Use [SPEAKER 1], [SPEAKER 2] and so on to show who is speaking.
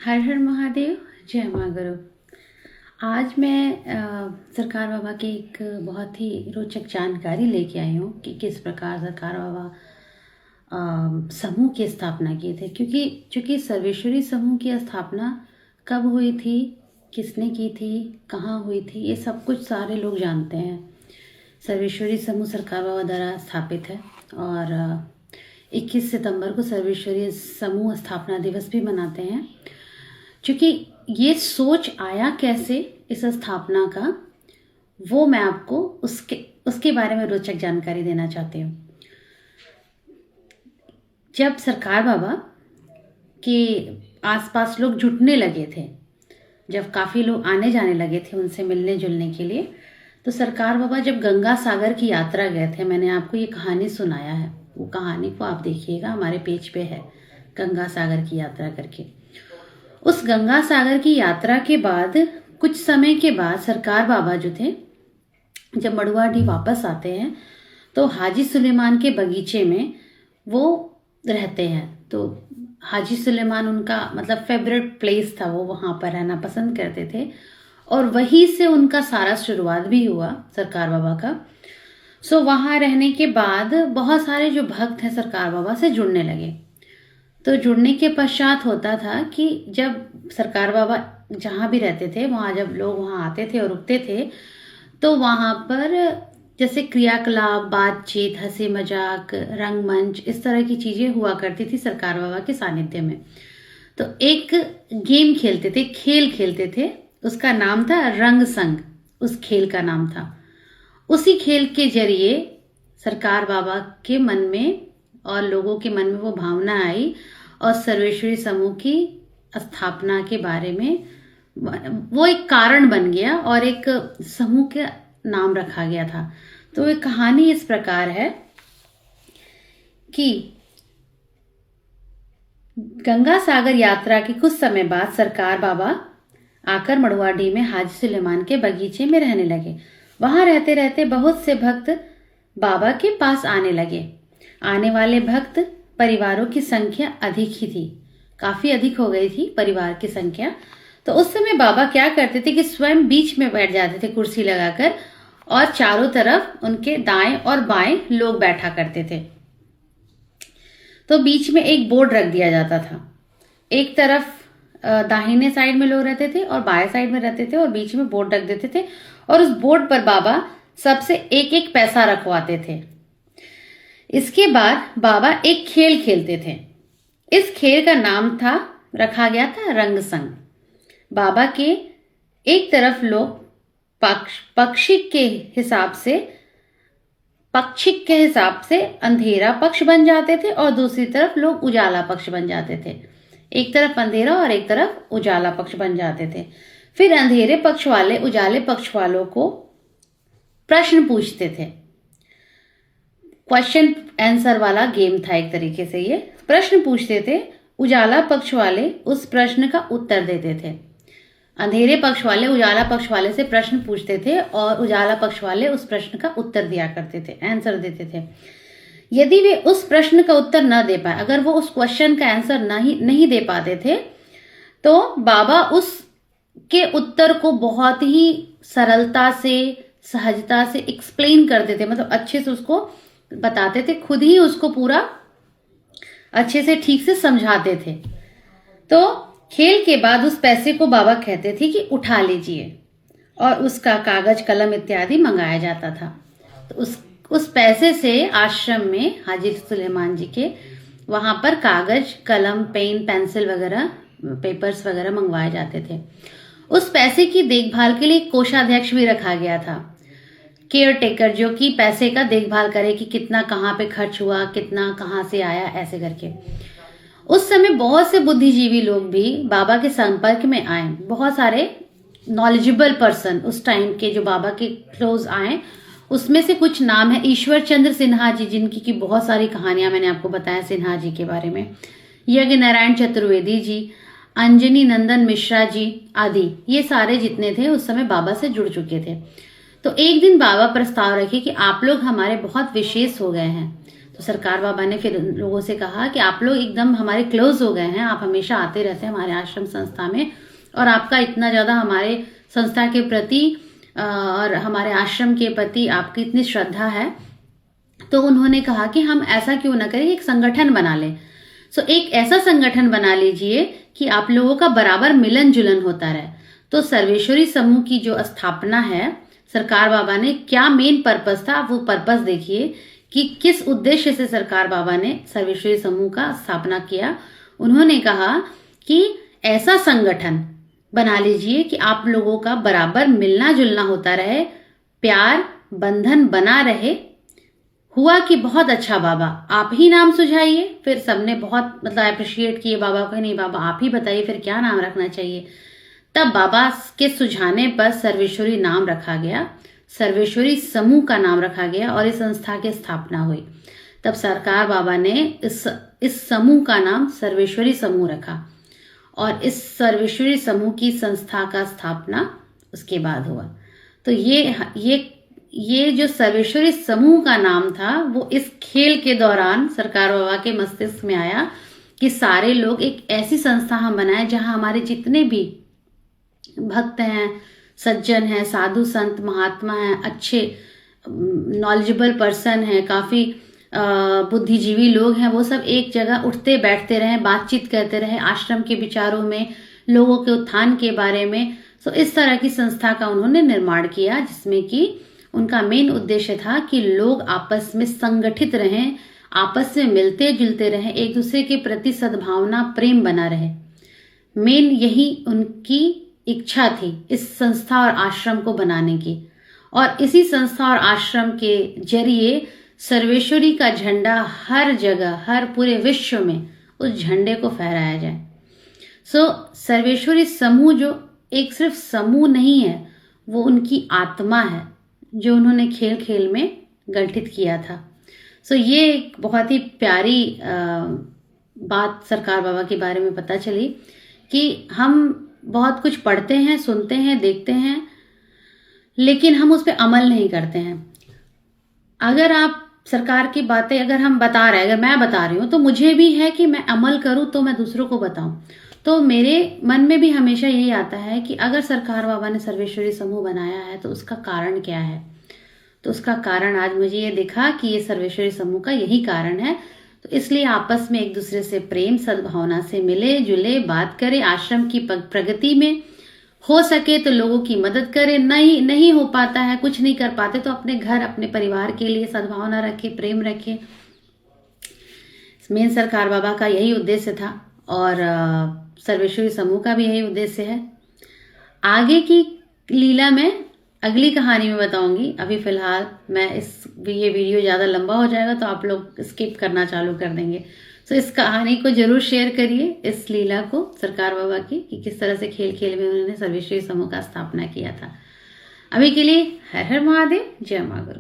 [SPEAKER 1] हर हर महादेव, जय माँ गुरु। आज मैं सरकार बाबा की एक बहुत ही रोचक जानकारी लेके आई हूँ कि किस प्रकार सरकार बाबा समूह की स्थापना किए थे। क्योंकि सर्वेश्वरी समूह की स्थापना कब हुई थी, किसने की थी, कहाँ हुई थी, ये सब कुछ सारे लोग जानते हैं। सर्वेश्वरी समूह सरकार बाबा द्वारा स्थापित है और 21 सितंबर को सर्वेश्वरी समूह स्थापना दिवस भी मनाते हैं। क्योंकि ये सोच आया कैसे इस स्थापना का, वो मैं आपको उसके बारे में रोचक जानकारी देना चाहती हूँ। जब सरकार बाबा के आसपास लोग जुटने लगे थे, जब काफ़ी लोग आने जाने लगे थे उनसे मिलने जुलने के लिए, तो सरकार बाबा जब गंगा सागर की यात्रा गए थे, मैंने आपको ये कहानी सुनाया है, वो कहानी को आप देखिएगा, हमारे पेज पे है, गंगा सागर की यात्रा करके। उस गंगा सागर की यात्रा के बाद कुछ समय के बाद सरकार बाबा जो थे, जब मड़ुआडीह वापस आते हैं तो हाजी सुलेमान के बगीचे में वो रहते हैं। तो हाजी सुलेमान उनका मतलब फेवरेट प्लेस था, वो वहाँ पर रहना पसंद करते थे और वहीं से उनका सारा शुरुआत भी हुआ सरकार बाबा का। सो वहाँ रहने के बाद बहुत सारे जो भक्त हैं सरकार बाबा से जुड़ने लगे। तो जुड़ने के पश्चात होता था कि जब सरकार बाबा जहाँ भी रहते थे, वहाँ जब लोग वहाँ आते थे और रुकते थे, तो वहाँ पर जैसे क्रियाकलाप, बातचीत, हंसी मजाक, रंगमंच, इस तरह की चीज़ें हुआ करती थी सरकार बाबा के सानिध्य में। तो एक गेम खेलते थे, खेल खेलते थे, उसका नाम था रंग संग, उस खेल का नाम था। उसी खेल के जरिए सरकार बाबा के मन में और लोगों के मन में वो भावना आई और सर्वेश्वरी समूह की स्थापना के बारे में वो एक कारण बन गया और एक समूह का नाम रखा गया था। तो ये कहानी इस प्रकार है कि गंगा सागर यात्रा के कुछ समय बाद सरकार बाबा आकर मड़ुआडीह में हाजी सुलेमान के बगीचे में रहने लगे। वहां रहते रहते बहुत से भक्त बाबा के पास आने लगे। आने वाले भक्त परिवारों की संख्या अधिक ही थी, काफी अधिक हो गई थी परिवार की संख्या। तो उस समय बाबा क्या करते थे कि स्वयं बीच में बैठ जाते थे कुर्सी लगाकर और चारों तरफ उनके दाएं और बाएं लोग बैठा करते थे। तो बीच में एक बोर्ड रख दिया जाता था, एक तरफ दाहिने साइड में लोग रहते थे और बाएं साइड में रहते थे और बीच में बोर्ड रख देते थे और उस बोर्ड पर बाबा सबसे एक एक पैसा रखवाते थे। इसके बाद बाबा एक खेल खेलते थे। इस खेल का नाम रखा गया था रंग संग। बाबा के एक तरफ लोग पक्षिक के हिसाब से अंधेरा पक्ष बन जाते थे और दूसरी तरफ लोग उजाला पक्ष बन जाते थे। एक तरफ अंधेरा और एक तरफ उजाला पक्ष बन जाते थे। फिर अंधेरे पक्ष वाले उजाले पक्ष वालों को प्रश्न पूछते थे। क्वेश्चन आंसर वाला गेम था एक तरीके से। ये प्रश्न पूछते थे, उजाला पक्ष वाले उस प्रश्न का उत्तर देते थे। अंधेरे पक्ष वाले उजाला पक्ष वाले से प्रश्न पूछते थे और उजाला पक्ष वाले उस प्रश्न का उत्तर दिया करते थे, आंसर देते थे। यदि वे उस प्रश्न का उत्तर न दे पाए, अगर वो उस क्वेश्चन का आंसर नहीं दे पाते थे, तो बाबा उसके उत्तर को बहुत ही सरलता से, सहजता से एक्सप्लेन करते थे, मतलब अच्छे से उसको बताते थे, खुद ही उसको पूरा अच्छे से ठीक से समझाते थे। तो खेल के बाद उस पैसे को बाबा कहते थे कि उठा लीजिए और उसका कागज कलम इत्यादि मंगाया जाता था। तो उस पैसे से आश्रम में हाजी सुलेमान जी के वहां पर कागज कलम पेन पेंसिल वगैरह पेपर्स वगैरह मंगवाए जाते थे। उस पैसे की देखभाल के लिए कोषाध्यक्ष भी रखा गया था, केयर टेकर, जो कि पैसे का देखभाल करे कि कितना कहाँ पे खर्च हुआ, कितना कहाँ से आया, ऐसे करके। उस समय बहुत से बुद्धिजीवी लोग भी बाबा के संपर्क में आए। बहुत सारे नॉलेजेबल पर्सन उस टाइम के जो बाबा के क्लोज आए, उसमें से कुछ नाम है ईश्वर चंद्र सिन्हा जी, जिनकी की बहुत सारी कहानियां मैंने आपको बताया सिन्हा जी के बारे में, यज्ञ नारायण चतुर्वेदी जी, अंजनी नंदन मिश्रा जी आदि। ये सारे जितने थे उस समय बाबा से जुड़ चुके थे। तो एक दिन बाबा प्रस्ताव रखे कि आप लोग हमारे बहुत विशेष हो गए हैं, तो सरकार बाबा ने फिर उन लोगों से कहा कि आप लोग एकदम हमारे क्लोज हो गए हैं, आप हमेशा आते रहते हैं हमारे आश्रम संस्था में, और आपका इतना ज़्यादा हमारे संस्था के प्रति और हमारे आश्रम के प्रति आपकी इतनी श्रद्धा है, तो उन्होंने कहा कि हम ऐसा क्यों ना करें, एक संगठन बना लें। सो एक ऐसा संगठन बना लीजिए कि आप लोगों का बराबर मिलन जुलन होता रहे। तो सर्वेश्वरी समूह की जो स्थापना है, सरकार बाबा ने क्या मेन पर्पस था, वो पर्पस देखिए कि किस उद्देश्य से सरकार बाबा ने सर्वेश्वरी समूह का स्थापना किया। उन्होंने कहा कि ऐसा संगठन बना लीजिए कि आप लोगों का बराबर मिलना जुलना होता रहे, प्यार बंधन बना रहे। हुआ कि बहुत अच्छा बाबा, आप ही नाम सुझाइए। फिर सबने बहुत मतलब अप्रिशिएट किए बाबा को, नहीं बाबा आप ही बताइए फिर क्या नाम रखना चाहिए। तब बाबा के सुझाने पर सर्वेश्वरी नाम रखा गया, सर्वेश्वरी समूह का नाम रखा गया और इस संस्था की स्थापना हुई। तब सरकार बाबा ने इस समूह का नाम सर्वेश्वरी समूह रखा और इस सर्वेश्वरी समूह की संस्था का स्थापना उसके बाद हुआ। तो ये जो सर्वेश्वरी समूह का नाम था, वो इस खेल के दौरान सरकार बाबा के मस्तिष्क में आया कि सारे लोग एक ऐसी संस्था हम बनाएं जहां हमारे जितने भी भक्त हैं, सज्जन हैं, साधु संत महात्मा हैं, अच्छे नॉलेजेबल पर्सन हैं, काफी बुद्धिजीवी लोग हैं, वो सब एक जगह उठते बैठते रहें, बातचीत करते रहें आश्रम के विचारों में, लोगों के उत्थान के बारे में। तो इस तरह की संस्था का उन्होंने निर्माण किया, जिसमें कि उनका मेन उद्देश्य था कि लोग आपस में संगठित रहें, आपस में मिलते जुलते रहें, एक दूसरे के प्रति सद्भावना प्रेम बना रहे। मेन यही उनकी इच्छा थी इस संस्था और आश्रम को बनाने की, और इसी संस्था और आश्रम के जरिए सर्वेश्वरी का झंडा हर जगह, हर पूरे विश्व में उस झंडे को फहराया जाए। सर्वेश्वरी समूह जो एक सिर्फ समूह नहीं है, वो उनकी आत्मा है जो उन्होंने खेल खेल में गठित किया था। ये एक बहुत ही प्यारी बात सरकार बाबा के बारे में पता चली कि हम बहुत कुछ पढ़ते हैं, सुनते हैं, देखते हैं, लेकिन हम उस पर अमल नहीं करते हैं। अगर आप सरकार की बातें अगर हम बता रहे हैं, अगर मैं बता रही हूँ, तो मुझे भी है कि मैं अमल करूँ तो मैं दूसरों को बताऊं। तो मेरे मन में भी हमेशा यही आता है कि अगर सरकार बाबा ने सर्वेश्वरी समूह बनाया है तो उसका कारण क्या है। तो उसका कारण आज मुझे ये दिखा कि ये सर्वेश्वरी समूह का यही कारण है। तो इसलिए आपस में एक दूसरे से प्रेम सद्भावना से मिले जुले, बात करें, आश्रम की प्रगति में हो सके तो लोगों की मदद करें, नहीं हो पाता है, कुछ नहीं कर पाते तो अपने घर अपने परिवार के लिए सद्भावना रखे, प्रेम रखे। मेन सरकार बाबा का यही उद्देश्य था और सर्वेश्वरी समूह का भी यही उद्देश्य है। आगे की लीला में अगली कहानी में बताऊंगी। अभी फिलहाल मैं ये वीडियो ज़्यादा लंबा हो जाएगा तो आप लोग स्किप करना चालू कर देंगे। इस कहानी को जरूर शेयर करिए, इस लीला को सरकार बाबा की, कि किस तरह से खेल खेल में उन्होंने सर्वेश्वरी समूह का स्थापना किया था। अभी के लिए हर हर महादेव, जय मां गुरु।